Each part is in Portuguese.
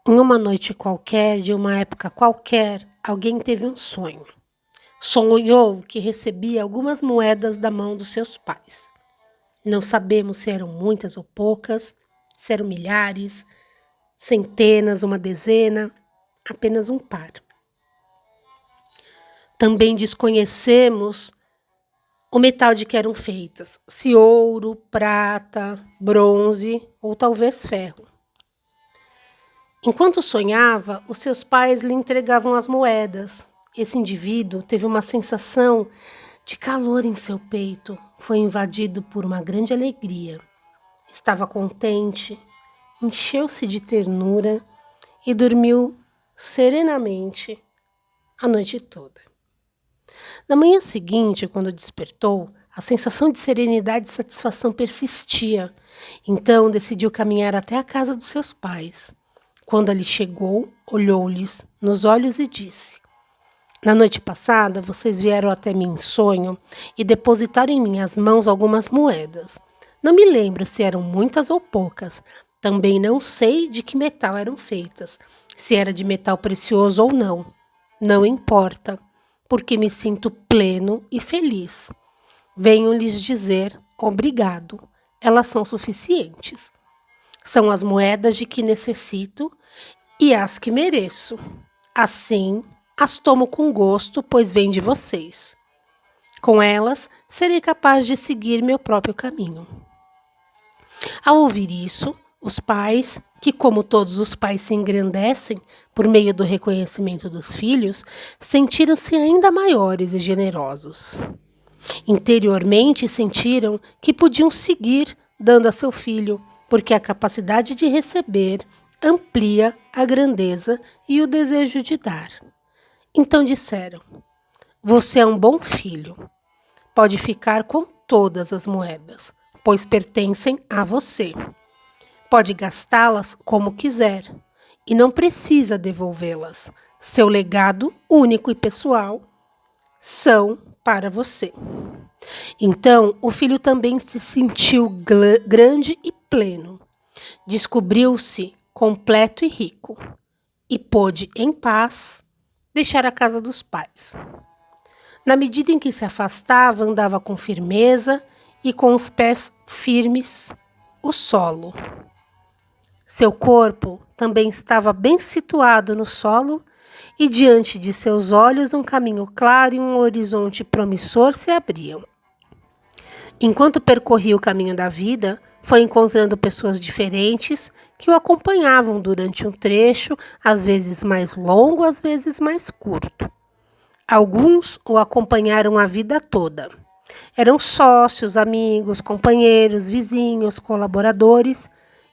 Em uma noite qualquer, de uma época qualquer, alguém teve um sonho. Sonhou que recebia algumas moedas da mão dos seus pais. Não sabemos se eram muitas ou poucas, se eram milhares, centenas, uma dezena, apenas um par. Também desconhecemos o metal de que eram feitas, se ouro, prata, bronze ou talvez ferro. Enquanto sonhava, os seus pais lhe entregavam as moedas. Esse indivíduo teve uma sensação de calor em seu peito. Foi invadido por uma grande alegria. Estava contente, encheu-se de ternura e dormiu serenamente a noite toda. Na manhã seguinte, quando despertou, a sensação de serenidade e satisfação persistia. Então decidiu caminhar até a casa dos seus pais. Quando ali chegou, olhou-lhes nos olhos e disse: Na noite passada, vocês vieram até mim em sonho e depositaram em minhas mãos algumas moedas. Não me lembro se eram muitas ou poucas. Também não sei de que metal eram feitas, se era de metal precioso ou não. Não importa, porque me sinto pleno e feliz. Venho lhes dizer obrigado. Elas são suficientes. São as moedas de que necessito e as que mereço. Assim, as tomo com gosto, pois vêm de vocês. Com elas, serei capaz de seguir meu próprio caminho. Ao ouvir isso, os pais, que como todos os pais se engrandecem por meio do reconhecimento dos filhos, sentiram-se ainda maiores e generosos. Interiormente sentiram que podiam seguir dando a seu filho, porque a capacidade de receber amplia a grandeza e o desejo de dar. Então disseram: Você é um bom filho. Pode ficar com todas as moedas, pois pertencem a você. Pode gastá-las como quiser e não precisa devolvê-las. Seu legado único e pessoal são para você. Então, o filho também se sentiu grande e pleno. Descobriu-se completo e rico. E pôde, em paz, deixar a casa dos pais. Na medida em que se afastava, andava com firmeza e com os pés firmes o solo. Seu corpo também estava bem situado no solo e diante de seus olhos um caminho claro e um horizonte promissor se abriam. Enquanto percorria o caminho da vida, foi encontrando pessoas diferentes que o acompanhavam durante um trecho, às vezes mais longo, às vezes mais curto. Alguns o acompanharam a vida toda. Eram sócios, amigos, companheiros, vizinhos, colaboradores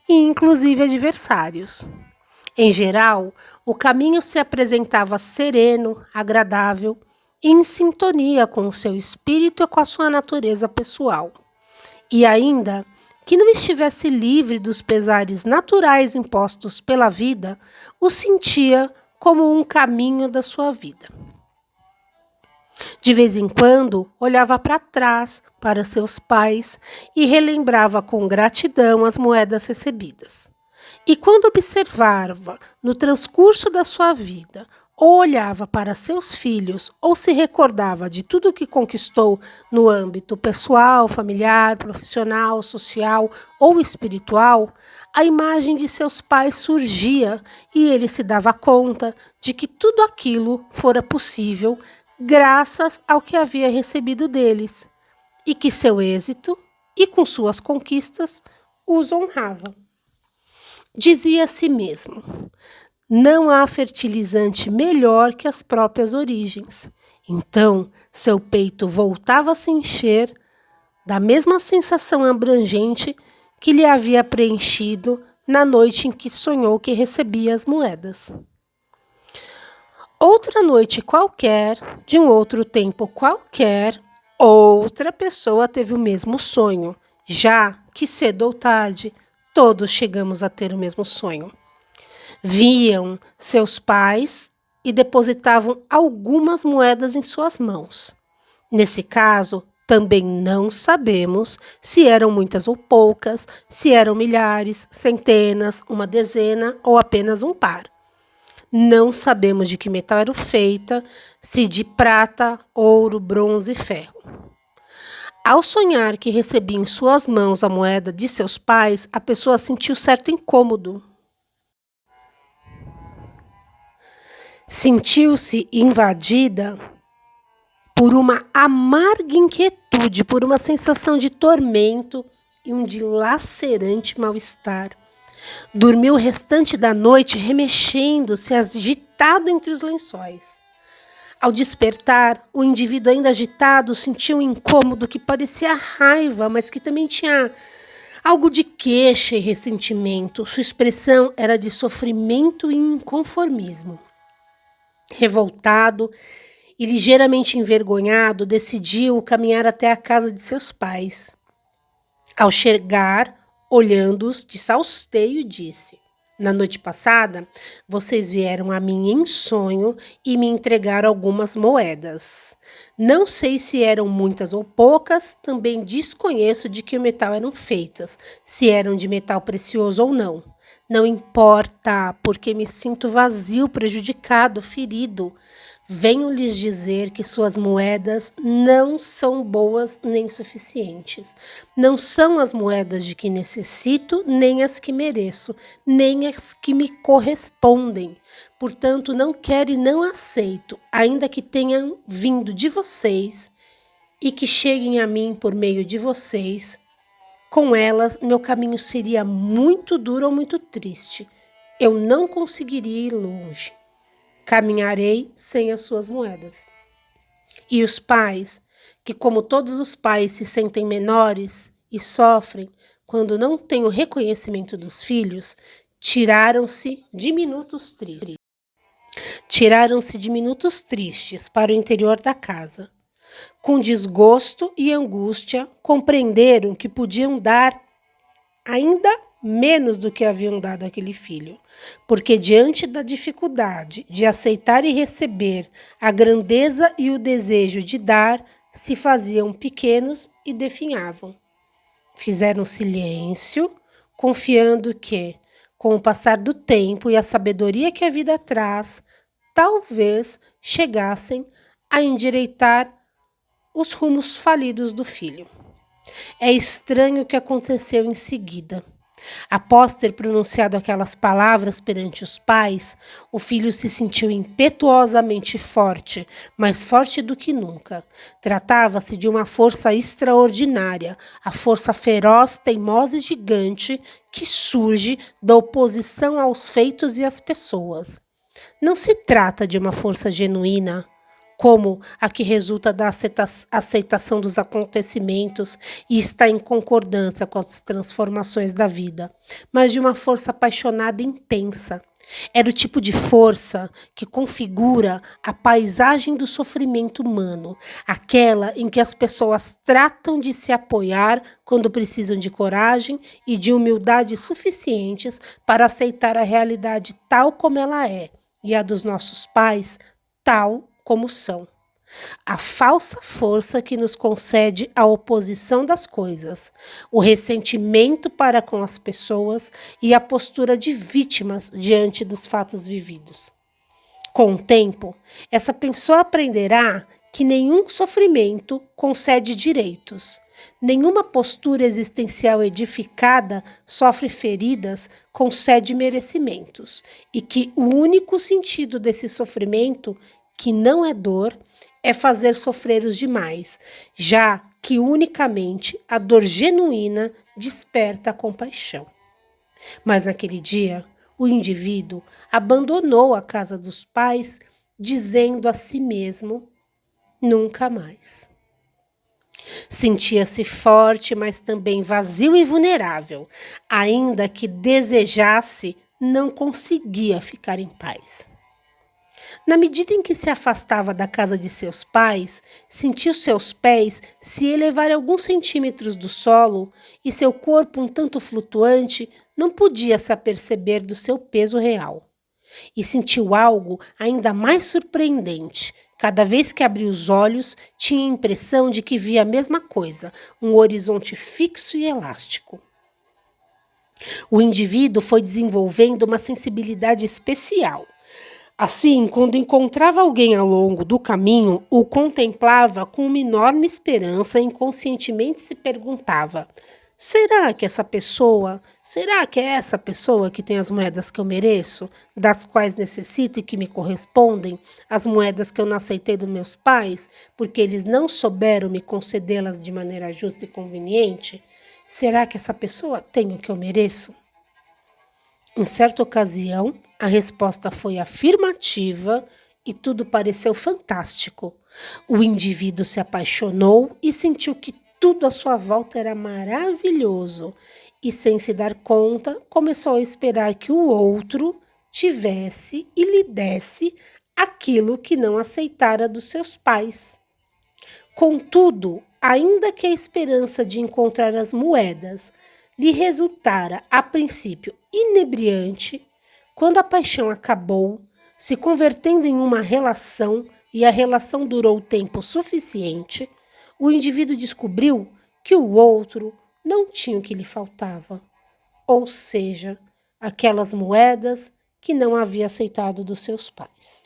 e inclusive adversários. Em geral, o caminho se apresentava sereno, agradável e em sintonia com o seu espírito e com a sua natureza pessoal. E ainda que não estivesse livre dos pesares naturais impostos pela vida, o sentia como um caminho da sua vida. De vez em quando, olhava para trás, para seus pais, e relembrava com gratidão as moedas recebidas. E quando observava no transcurso da sua vida, ou olhava para seus filhos, ou se recordava de tudo o que conquistou no âmbito pessoal, familiar, profissional, social ou espiritual, a imagem de seus pais surgia e ele se dava conta de que tudo aquilo fora possível graças ao que havia recebido deles, e que seu êxito, e com suas conquistas, os honrava. Dizia a si mesmo: não há fertilizante melhor que as próprias origens. Então, seu peito voltava a se encher da mesma sensação abrangente que lhe havia preenchido na noite em que sonhou que recebia as moedas. Outra noite qualquer, de um outro tempo qualquer, outra pessoa teve o mesmo sonho, já que cedo ou tarde todos chegamos a ter o mesmo sonho. Viam seus pais e depositavam algumas moedas em suas mãos. Nesse caso, Também não sabemos se eram muitas ou poucas, se eram milhares, centenas, uma dezena ou apenas um par. Não sabemos de que metal era feita, se de prata, ouro, bronze e ferro. Ao sonhar que recebia em suas mãos a moeda de seus pais, a pessoa sentiu certo incômodo. Sentiu-se invadida por uma amarga inquietude, por uma sensação de tormento e um dilacerante mal-estar. Dormiu o restante da noite remexendo-se, agitado entre os lençóis. Ao despertar, o indivíduo ainda agitado sentiu um incômodo que parecia raiva, mas que também tinha algo de queixa e ressentimento. Sua expressão era de sofrimento e inconformismo. Revoltado e ligeiramente envergonhado, decidiu caminhar até a casa de seus pais. Ao chegar, olhando-os de salteio, disse: na noite passada, vocês vieram a mim em sonho e me entregaram algumas moedas. Não sei se eram muitas ou poucas, também desconheço de que metal eram feitas, se eram de metal precioso ou não. Não importa, porque me sinto vazio, prejudicado, ferido. Venho lhes dizer que suas moedas não são boas nem suficientes. Não são as moedas de que necessito, nem as que mereço, nem as que me correspondem. Portanto, não quero e não aceito, ainda que tenham vindo de vocês e que cheguem a mim por meio de vocês. Com elas, meu caminho seria muito duro ou muito triste. Eu não conseguiria ir longe. Caminharei sem as suas moedas. E os pais, que como todos os pais se sentem menores e sofrem quando não têm o reconhecimento dos filhos, tiraram-se de minutos tristes para o interior da casa. Com desgosto e angústia, compreenderam que podiam dar ainda menos do que haviam dado àquele filho, porque diante da dificuldade de aceitar e receber a grandeza e o desejo de dar, se faziam pequenos e definhavam. Fizeram silêncio, confiando que, com o passar do tempo e a sabedoria que a vida traz, talvez chegassem a endireitar os rumos falidos do filho. É estranho o que aconteceu em seguida. Após ter pronunciado aquelas palavras perante os pais, o filho se sentiu impetuosamente forte, mais forte do que nunca. Tratava-se de uma força extraordinária, a força feroz, teimosa e gigante que surge da oposição aos feitos e às pessoas. Não se trata de uma força genuína, como a que resulta da aceitação dos acontecimentos e está em concordância com as transformações da vida, mas de uma força apaixonada e intensa. Era o tipo de força que configura a paisagem do sofrimento humano, aquela em que as pessoas tratam de se apoiar quando precisam de coragem e de humildade suficientes para aceitar a realidade tal como ela é, e a dos nossos pais tal como são. A falsa força que nos concede a oposição das coisas, o ressentimento para com as pessoas e a postura de vítimas diante dos fatos vividos. Com o tempo, essa pessoa aprenderá que nenhum sofrimento concede direitos, nenhuma postura existencial edificada sofre feridas, concede merecimentos, e que o único sentido desse sofrimento, que não é dor, é fazer sofrer os demais, já que unicamente a dor genuína desperta a compaixão. Mas naquele dia, o indivíduo abandonou a casa dos pais, dizendo a si mesmo: nunca mais. Sentia-se forte, mas também vazio e vulnerável. Ainda que desejasse, não conseguia ficar em paz. Na medida em que se afastava da casa de seus pais, sentiu seus pés se elevarem alguns centímetros do solo e seu corpo, um tanto flutuante, não podia se aperceber do seu peso real. E sentiu algo ainda mais surpreendente, Cada vez que abria os olhos, tinha a impressão de que via a mesma coisa, um horizonte fixo e elástico. O indivíduo foi desenvolvendo uma sensibilidade especial. Assim, quando encontrava alguém ao longo do caminho, o contemplava com uma enorme esperança e inconscientemente se perguntava: será que essa é essa pessoa que tem as moedas que eu mereço, das quais necessito e que me correspondem, as moedas que eu não aceitei dos meus pais, porque eles não souberam me concedê-las de maneira justa e conveniente? Será que essa pessoa tem o que eu mereço? Em certa ocasião, a resposta foi afirmativa e tudo pareceu fantástico. O indivíduo se apaixonou e sentiu que tudo à sua volta era maravilhoso e, sem se dar conta, começou a esperar que o outro tivesse e lhe desse aquilo que não aceitara dos seus pais. Contudo, ainda que a esperança de encontrar as moedas lhe resultara, a princípio, inebriante, quando a paixão acabou, se convertendo em uma relação e a relação durou tempo suficiente, o indivíduo descobriu que o outro não tinha o que lhe faltava, ou seja, aquelas moedas que não havia aceitado dos seus pais.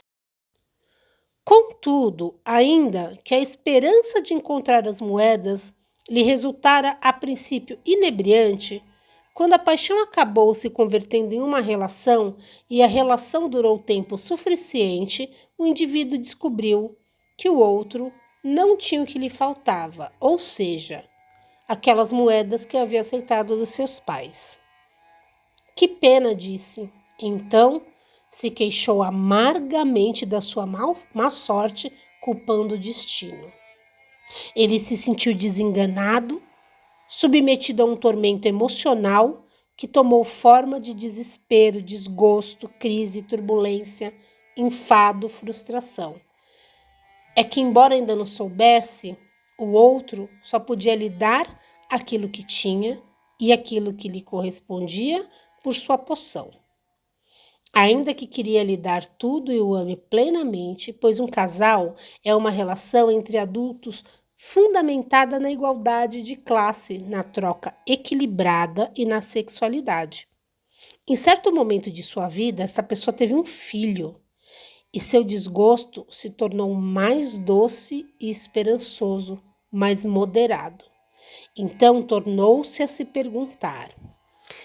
Contudo, ainda que a esperança de encontrar as moedas lhe resultara a princípio inebriante, quando a paixão acabou se convertendo em uma relação e a relação durou tempo suficiente, o indivíduo descobriu que o outro não tinha o que lhe faltava, ou seja, aquelas moedas que havia aceitado dos seus pais. Que pena, disse. Então, se queixou amargamente da sua má sorte, culpando o destino. Ele se sentiu desenganado, submetido a um tormento emocional que tomou forma de desespero, desgosto, crise, turbulência, enfado, frustração. É que, embora ainda não soubesse, o outro só podia lhe dar aquilo que tinha e aquilo que lhe correspondia por sua poção. Ainda que queria lhe dar tudo e o ame plenamente, pois um casal é uma relação entre adultos fundamentada na igualdade de classe, na troca equilibrada e na sexualidade. Em certo momento de sua vida, essa pessoa teve um filho e seu desgosto se tornou mais doce e esperançoso, mais moderado. Então tornou-se a se perguntar: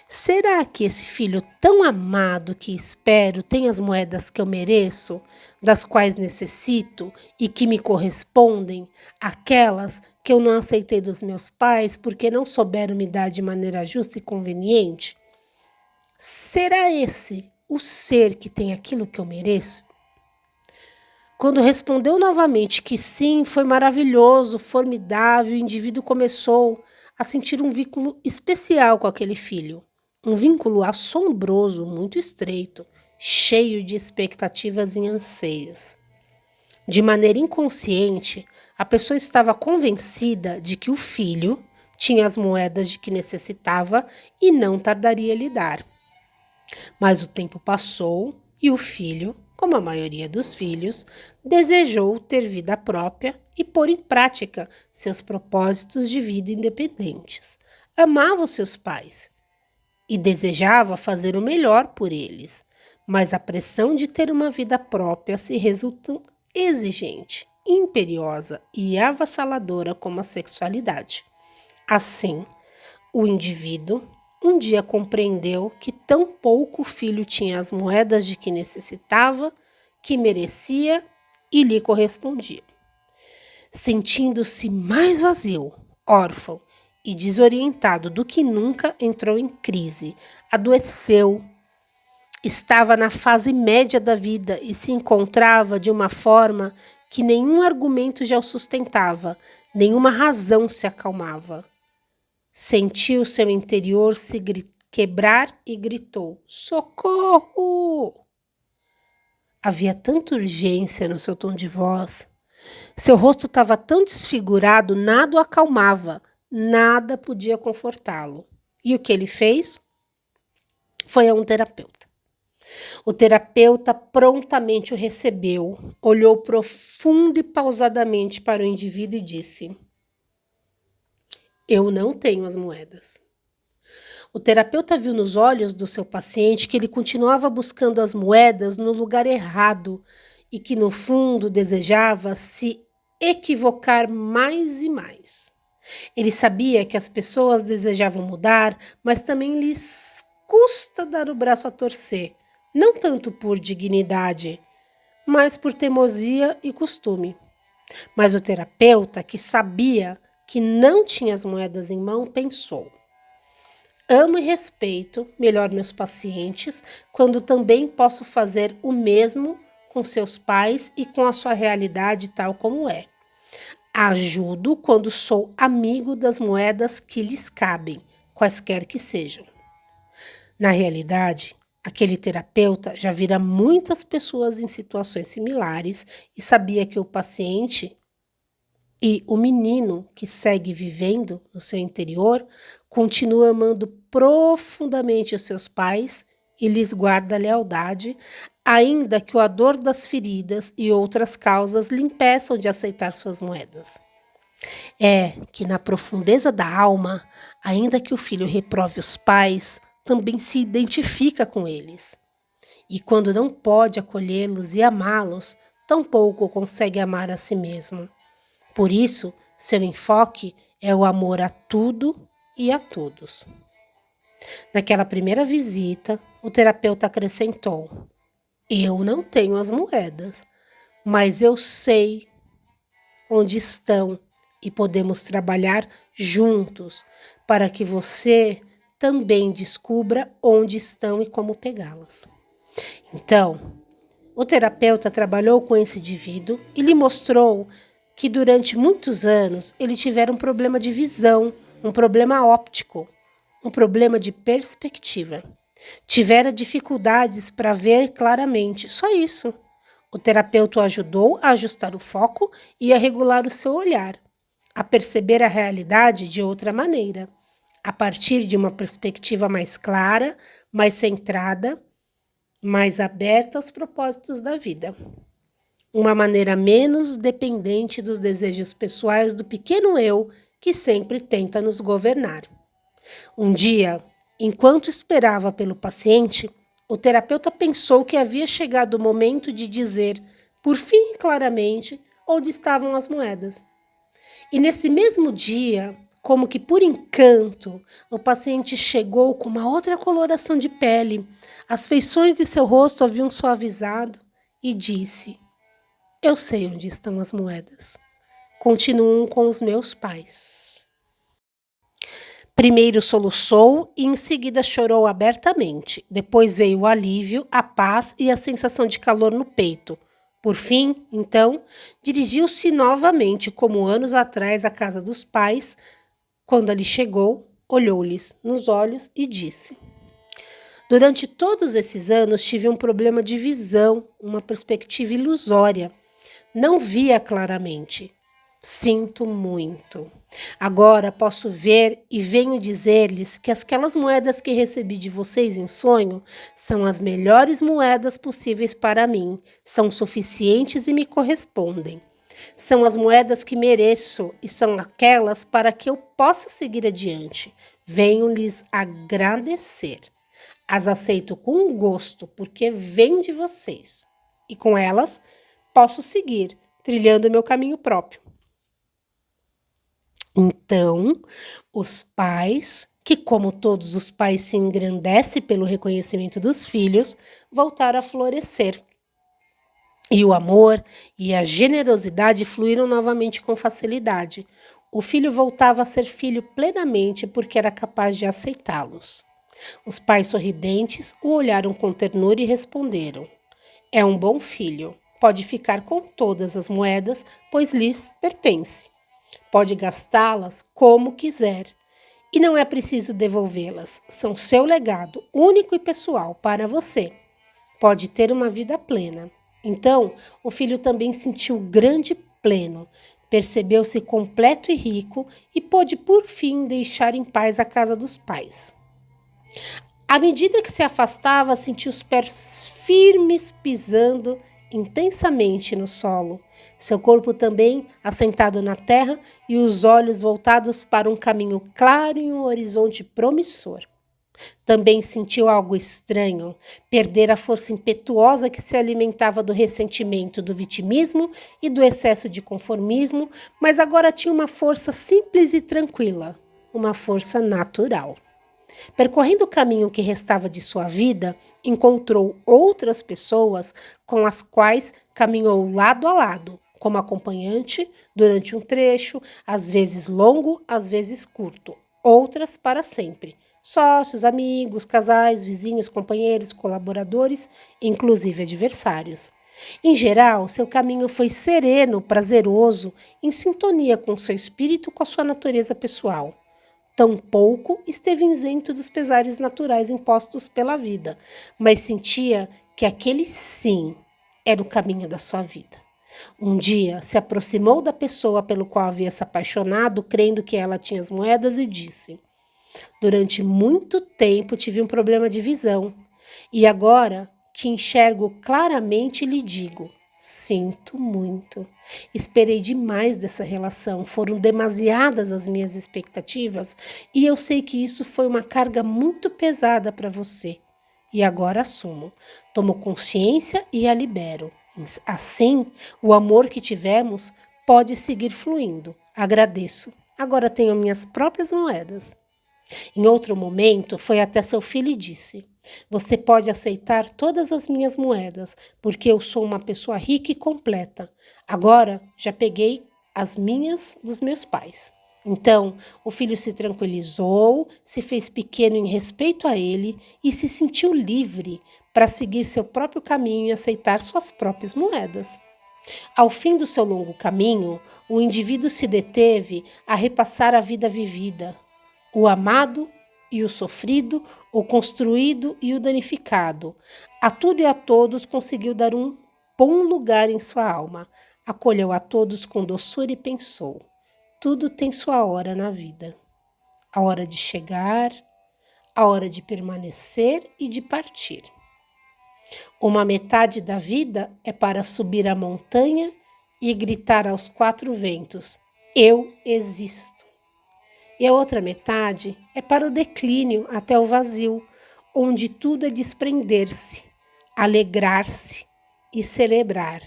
será que esse filho tão amado que espero tem as moedas que eu mereço, das quais necessito e que me correspondem, aquelas que eu não aceitei dos meus pais porque não souberam me dar de maneira justa e conveniente? Será esse o ser que tem aquilo que eu mereço? Quando respondeu novamente que sim, foi maravilhoso, formidável, o indivíduo começou a sentir um vínculo especial com aquele filho. Um vínculo assombroso, muito estreito, cheio de expectativas e anseios. De maneira inconsciente, a pessoa estava convencida de que o filho tinha as moedas de que necessitava e não tardaria a lhe dar. Mas o tempo passou e o filho, como a maioria dos filhos, desejou ter vida própria e pôr em prática seus propósitos de vida independentes. Amava os seus pais e desejava fazer o melhor por eles, mas a pressão de ter uma vida própria se resulta exigente, imperiosa e avassaladora como a sexualidade. Assim, o indivíduo um dia compreendeu que tão pouco o filho tinha as moedas de que necessitava, que merecia e lhe correspondia. Sentindo-se mais vazio, órfão e desorientado do que nunca, entrou em crise, adoeceu, estava na fase média da vida e se encontrava de uma forma que nenhum argumento já o sustentava, nenhuma razão se acalmava. Sentiu seu interior se quebrar e gritou: socorro! Havia tanta urgência no seu tom de voz. Seu rosto estava tão desfigurado, nada o acalmava, nada podia confortá-lo. E o que ele fez? Foi a um terapeuta. O terapeuta prontamente o recebeu, olhou profundo e pausadamente para o indivíduo e disse: Eu não tenho as moedas. O terapeuta viu nos olhos do seu paciente que ele continuava buscando as moedas no lugar errado e que, no fundo, desejava se equivocar mais e mais. Ele sabia que as pessoas desejavam mudar, mas também lhes custa dar o braço a torcer, não tanto por dignidade, mas por teimosia e costume. Mas o terapeuta, que sabia que não tinha as moedas em mão, pensou: amo e respeito melhor meus pacientes quando também posso fazer o mesmo com seus pais e com a sua realidade tal como é. Ajudo quando sou amigo das moedas que lhes cabem, quaisquer que sejam. Na realidade, aquele terapeuta já vira muitas pessoas em situações similares e sabia que o paciente e o menino que segue vivendo no seu interior continua amando profundamente os seus pais e lhes guarda lealdade, ainda que a dor das feridas e outras causas lhe impeçam de aceitar suas moedas. É que na profundeza da alma, ainda que o filho reprove os pais, também se identifica com eles. E quando não pode acolhê-los e amá-los, tampouco consegue amar a si mesmo. Por isso, seu enfoque é o amor a tudo e a todos. Naquela primeira visita, o terapeuta acrescentou: Eu não tenho as moedas, mas eu sei onde estão e podemos trabalhar juntos para que você também descubra onde estão e como pegá-las. Então, o terapeuta trabalhou com esse indivíduo e lhe mostrou que durante muitos anos ele tivera um problema de visão, um problema óptico, um problema de perspectiva. Tivera dificuldades para ver claramente, só isso. O terapeuta o ajudou a ajustar o foco e a regular o seu olhar, a perceber a realidade de outra maneira, a partir de uma perspectiva mais clara, mais centrada, mais aberta aos propósitos da vida. Uma maneira menos dependente dos desejos pessoais do pequeno eu que sempre tenta nos governar. Um dia, enquanto esperava pelo paciente, o terapeuta pensou que havia chegado o momento de dizer, por fim e claramente, onde estavam as moedas. E nesse mesmo dia, como que por encanto, o paciente chegou com uma outra coloração de pele, as feições de seu rosto haviam suavizado e disse: Eu sei onde estão as moedas. Continuam com os meus pais. Primeiro soluçou e em seguida chorou abertamente. Depois veio o alívio, a paz e a sensação de calor no peito. Por fim, então, dirigiu-se novamente, como anos atrás, à casa dos pais. Quando ali chegou, olhou-lhes nos olhos e disse: Durante todos esses anos tive um problema de visão, uma perspectiva ilusória. Não via claramente. Sinto muito. Agora posso ver e venho dizer-lhes que aquelas moedas que recebi de vocês em sonho são as melhores moedas possíveis para mim, são suficientes e me correspondem. São as moedas que mereço e são aquelas para que eu possa seguir adiante. Venho lhes agradecer. As aceito com gosto porque vêm de vocês. E com elas posso seguir, trilhando o meu caminho próprio. Então, os pais, que como todos os pais se engrandecem pelo reconhecimento dos filhos, voltaram a florescer. E o amor e a generosidade fluíram novamente com facilidade. O filho voltava a ser filho plenamente porque era capaz de aceitá-los. Os pais sorridentes o olharam com ternura e responderam: É um bom filho. Pode ficar com todas as moedas, pois lhes pertence. Pode gastá-las como quiser. E não é preciso devolvê-las. São seu legado, único e pessoal, para você. Pode ter uma vida plena. Então, o filho também sentiu grande pleno, percebeu-se completo e rico e pôde, por fim, deixar em paz a casa dos pais. À medida que se afastava, sentia os pés firmes pisando intensamente no solo. Seu corpo também assentado na terra e os olhos voltados para um caminho claro e um horizonte promissor. Também sentiu algo estranho, perder a força impetuosa que se alimentava do ressentimento, do vitimismo e do excesso de conformismo, mas agora tinha uma força simples e tranquila, uma força natural. Percorrendo o caminho que restava de sua vida, encontrou outras pessoas com as quais caminhou lado a lado, como acompanhante durante um trecho, às vezes longo, às vezes curto, outras para sempre. Sócios, amigos, casais, vizinhos, companheiros, colaboradores, inclusive adversários. Em geral, seu caminho foi sereno, prazeroso, em sintonia com seu espírito e com a sua natureza pessoal. Tampouco esteve isento dos pesares naturais impostos pela vida, mas sentia que aquele sim era o caminho da sua vida. Um dia se aproximou da pessoa pelo qual havia se apaixonado, crendo que ela tinha as moedas, e disse: durante muito tempo tive um problema de visão, e agora que enxergo claramente lhe digo: sinto muito. Esperei demais dessa relação, foram demasiadas as minhas expectativas e eu sei que isso foi uma carga muito pesada para você. E agora assumo, tomo consciência e a libero. Assim, o amor que tivemos pode seguir fluindo. Agradeço. Agora tenho minhas próprias moedas. Em outro momento, foi até seu filho e disse: você pode aceitar todas as minhas moedas, porque eu sou uma pessoa rica e completa. Agora já peguei as minhas dos meus pais. Então, o filho se tranquilizou, se fez pequeno em respeito a ele e se sentiu livre para seguir seu próprio caminho e aceitar suas próprias moedas. Ao fim do seu longo caminho, o indivíduo se deteve a repassar a vida vivida, o amado e o sofrido, o construído e o danificado. A tudo e a todos conseguiu dar um bom lugar em sua alma. Acolheu a todos com doçura e pensou: tudo tem sua hora na vida. A hora de chegar, a hora de permanecer e de partir. Uma metade da vida é para subir a montanha e gritar aos quatro ventos: eu existo. E a outra metade é para o declínio até o vazio, onde tudo é desprender-se, alegrar-se e celebrar.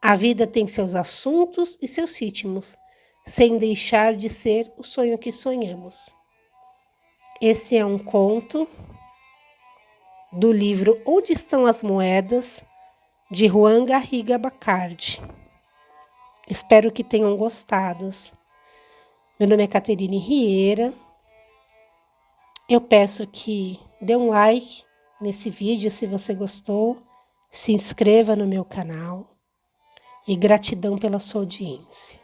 A vida tem seus assuntos e seus ritmos, sem deixar de ser o sonho que sonhamos. Esse é um conto do livro Onde Estão as Moedas, de Juan Garriga Bacardi. Espero que tenham gostado. Meu nome é Caterine Rieira. Eu peço que dê um like nesse vídeo se você gostou, se inscreva no meu canal e gratidão pela sua audiência.